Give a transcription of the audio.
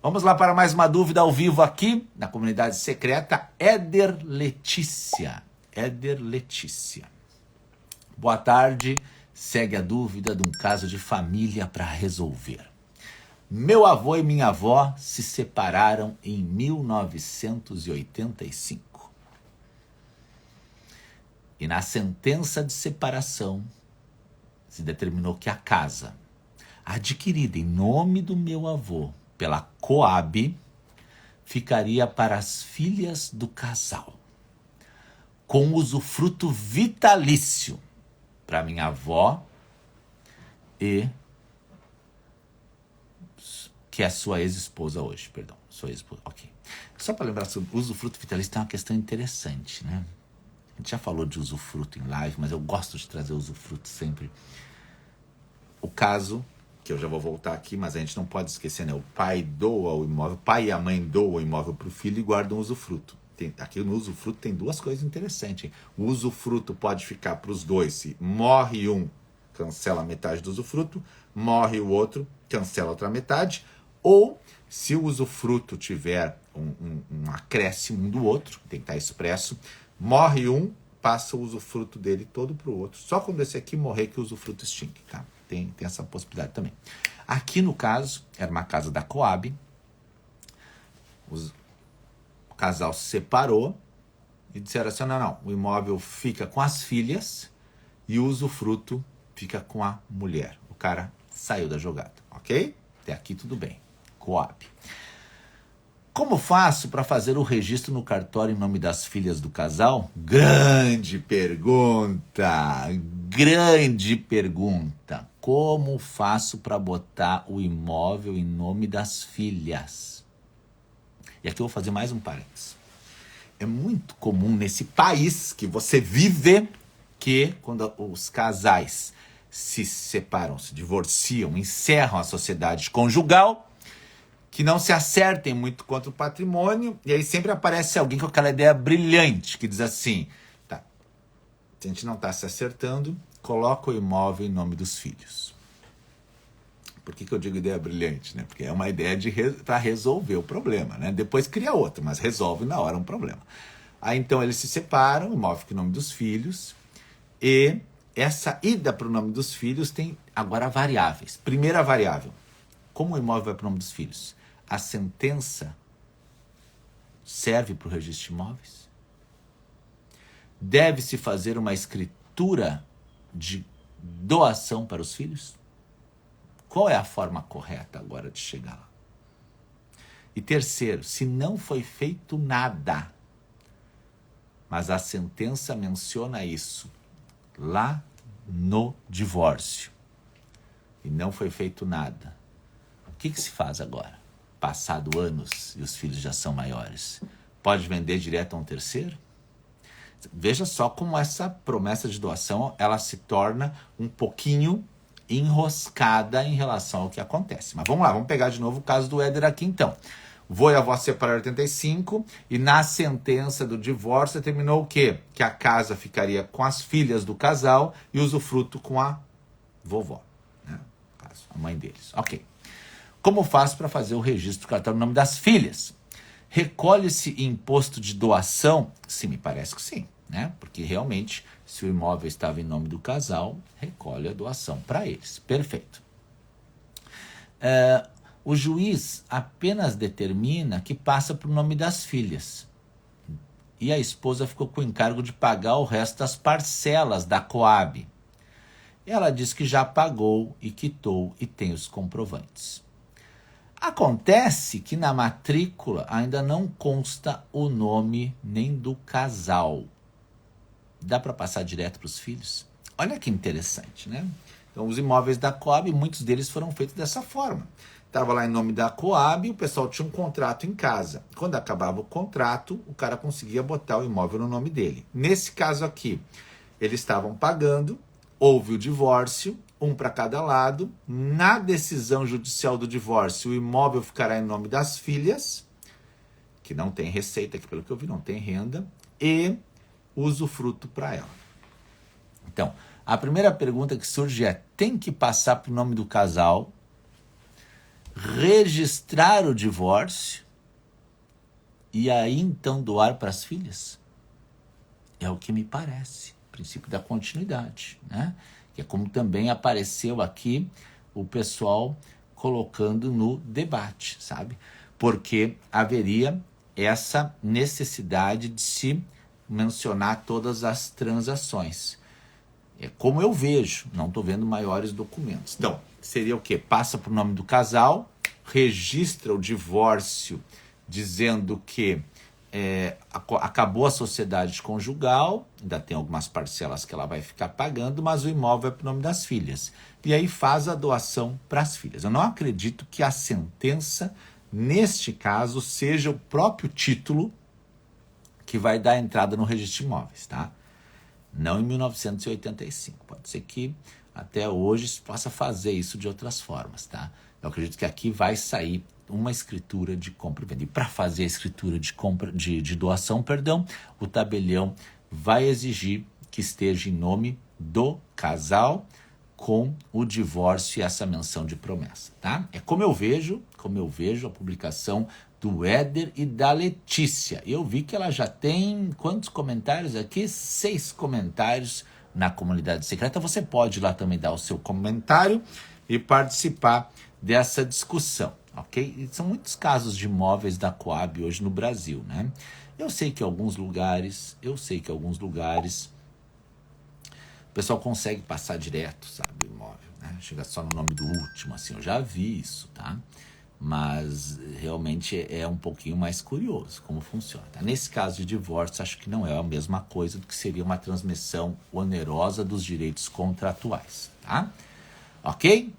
Vamos lá para mais uma dúvida ao vivo aqui na comunidade secreta. Éder Letícia. Éder Letícia. Boa tarde. Segue a dúvida de um caso de família para resolver. Meu avô e minha avó se separaram em 1985. E na sentença de separação se determinou que a casa, adquirida em nome do meu avô pela Coab, ficaria para as filhas do casal, com usufruto vitalício para minha avó e que é sua ex-esposa hoje, perdão, sua ex-esposa, ok. Só para lembrar sobre usufruto vitalício, tem uma questão interessante, né? A gente já falou de usufruto em live, mas eu gosto de trazer usufruto sempre. O caso, que eu já vou voltar aqui, mas a gente não pode esquecer, né? O pai doa o imóvel, o pai e a mãe doam o imóvel para o filho e guardam o usufruto. Aqui no usufruto tem duas coisas interessantes. O usufruto pode ficar para os dois. Se morre um, cancela metade do usufruto. Morre o outro, cancela a outra metade. Ou, se o usufruto tiver um acréscimo um do outro, tem que estar expresso, morre um, passa o usufruto dele todo para o outro. Só quando esse aqui morrer que o usufruto extingue, tá? Tem essa possibilidade também. Aqui no caso, era uma casa da Coab. O casal se separou e disseram assim, não, o imóvel fica com as filhas e o usufruto fica com a mulher. O cara saiu da jogada, ok? Até aqui tudo bem. Coab. Como faço para fazer o registro no cartório em nome das filhas do casal? Grande pergunta! Grande pergunta! Como faço para botar o imóvel em nome das filhas? E aqui eu vou fazer mais um parênteses. É muito comum nesse país que você vive que quando os casais se separam, se divorciam, encerram a sociedade conjugal, que não se acertem muito quanto o patrimônio, e aí sempre aparece alguém com aquela ideia brilhante, que diz assim, tá, se a gente não está se acertando, coloca o imóvel em nome dos filhos. Por que eu digo ideia brilhante? Né? Porque é uma ideia para resolver o problema. Né? Depois cria outro, mas resolve na hora um problema. Aí então eles se separam, o imóvel fica em nome dos filhos, e essa ida para o nome dos filhos tem agora variáveis. Primeira variável, como o imóvel vai para o nome dos filhos? A sentença serve para o registro de imóveis? Deve-se fazer uma escritura de doação para os filhos? Qual é a forma correta agora de chegar lá? E terceiro, se não foi feito nada, mas a sentença menciona isso lá no divórcio, e não foi feito nada, o que se faz agora? Passado anos e os filhos já são maiores, pode vender direto a um terceiro? Veja só como essa promessa de doação ela se torna um pouquinho enroscada em relação ao que acontece. Mas vamos lá, vamos pegar de novo o caso do Éder aqui então. O vô e a avó se separaram em 85 e na sentença do divórcio determinou o quê? Que a casa ficaria com as filhas do casal e o usufruto com a vovó, né? A mãe deles. Ok. Como faço para fazer o registro do cartório no nome das filhas? Recolhe-se imposto de doação? Sim, me parece que sim, né? Porque realmente, se o imóvel estava em nome do casal, recolhe a doação para eles. Perfeito. O juiz apenas determina que passa para o nome das filhas. E a esposa ficou com o encargo de pagar o resto das parcelas da Coab. Ela diz que já pagou e quitou e tem os comprovantes. Acontece que na matrícula ainda não consta o nome nem do casal. Dá para passar direto para os filhos? Olha que interessante, né? Então, os imóveis da Coab, muitos deles foram feitos dessa forma. Estava lá em nome da Coab, o pessoal tinha um contrato em casa. Quando acabava o contrato, o cara conseguia botar o imóvel no nome dele. Nesse caso aqui, eles estavam pagando, houve o divórcio, um para cada lado. Na decisão judicial do divórcio, o imóvel ficará em nome das filhas, que não tem receita, que pelo que eu vi não tem renda, e usufruto para ela. Então, a primeira pergunta que surge é, tem que passar para o nome do casal? registrar o divórcio e aí então doar para as filhas? É o que me parece, o princípio da continuidade, né? Que é como também apareceu aqui o pessoal colocando no debate, sabe? Porque haveria essa necessidade de se mencionar todas as transações. É como eu vejo, não estou vendo maiores documentos. Então, seria o quê? Passa para o nome do casal, registra o divórcio dizendo que acabou a sociedade conjugal, ainda tem algumas parcelas que ela vai ficar pagando, mas o imóvel é para o nome das filhas. E aí faz a doação para as filhas. Eu não acredito que a sentença, neste caso, seja o próprio título que vai dar entrada no registro de imóveis, tá? Não em 1985. Pode ser que até hoje se possa fazer isso de outras formas, tá? Eu acredito que aqui vai sair uma escritura de compra e venda. E para fazer a escritura de compra, de doação, o tabelião vai exigir que esteja em nome do casal com o divórcio e essa menção de promessa, tá? É como eu vejo a publicação do Éder e da Letícia. Eu vi que ela já tem quantos comentários aqui? 6 comentários na comunidade secreta. Você pode lá também dar o seu comentário e participar dessa discussão, ok? E são muitos casos de imóveis da Coab hoje no Brasil, né? Eu sei que alguns lugares o pessoal consegue passar direto, sabe, o imóvel, né? Chega só no nome do último, assim, eu já vi isso, tá? Mas realmente é um pouquinho mais curioso como funciona, tá? Nesse caso de divórcio, acho que não é a mesma coisa do que seria uma transmissão onerosa dos direitos contratuais, tá? Ok?